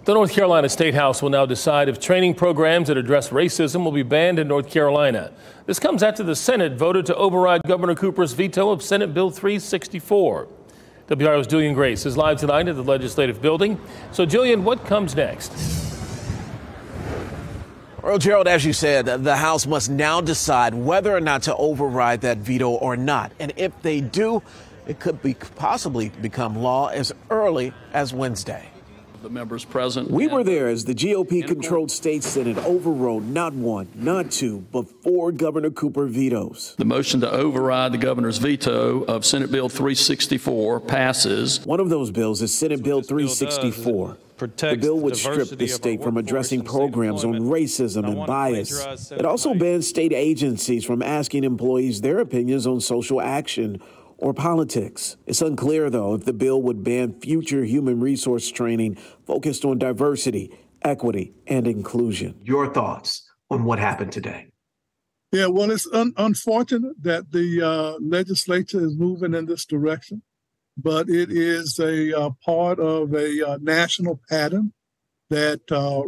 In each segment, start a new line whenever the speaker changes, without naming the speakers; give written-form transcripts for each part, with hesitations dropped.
The North Carolina State House will now decide if training programs that address racism will be banned in North Carolina. This comes after the Senate voted to override Governor Cooper's veto of Senate Bill 364. WRAL's Julian Grace is live tonight at the Legislative Building. So, Julian, what comes next?
Well, Gerald, as you said, the House must now decide whether or not to override that veto or not. And if they do, it could possibly become law as early as Wednesday.
The members present.
We were there as the GOP-controlled state Senate overrode not one, not two, but four Governor Cooper vetoes.
The motion to override the governor's veto of Senate Bill 364 passes.
One of those bills is Senate Bill 364. The bill would strip the state from addressing programs on racism and bias. It also bans state agencies from asking employees their opinions on social action or politics. It's unclear, though, if the bill would ban future human resource training focused on diversity, equity, and inclusion.
Your thoughts on what happened today?
Yeah, well, it's unfortunate that the legislature is moving in this direction, but it is a part of a national pattern that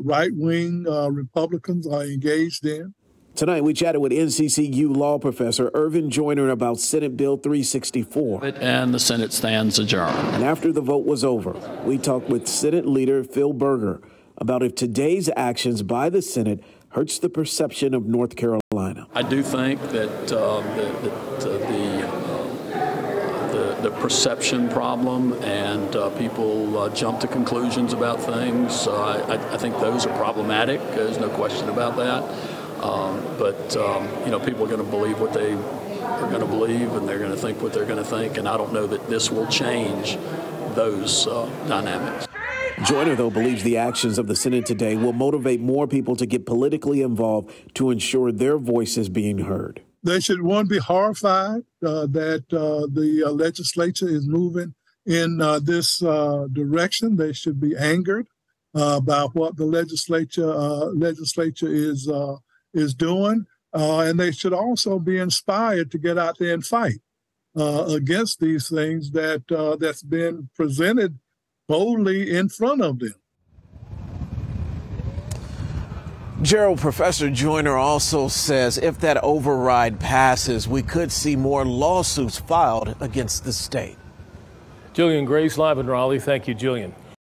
right-wing Republicans are engaged in.
Tonight, we chatted with NCCU law professor Irving Joyner about Senate Bill 364.
And the Senate stands adjourned.
And after the vote was over, we talked with Senate Leader Phil Berger about if today's actions by the Senate hurts the perception of North Carolina.
I do think that the perception problem and people jump to conclusions about things, I think those are problematic. There's no question about that. People are going to believe what they are going to believe, and they're going to think what they're going to think, and I don't know that this will change those dynamics.
Joyner, though, believes the actions of the Senate today will motivate more people to get politically involved to ensure their voice is being heard.
They should, one, be horrified that the legislature is moving in this direction. They should be angered about what the legislature is doing, and they should also be inspired to get out there and fight against these things that's been presented boldly in front of them.
Gerald, Professor Joyner also says if that override passes, we could see more lawsuits filed against the state.
Julian Grace live in Raleigh. Thank you, Julian.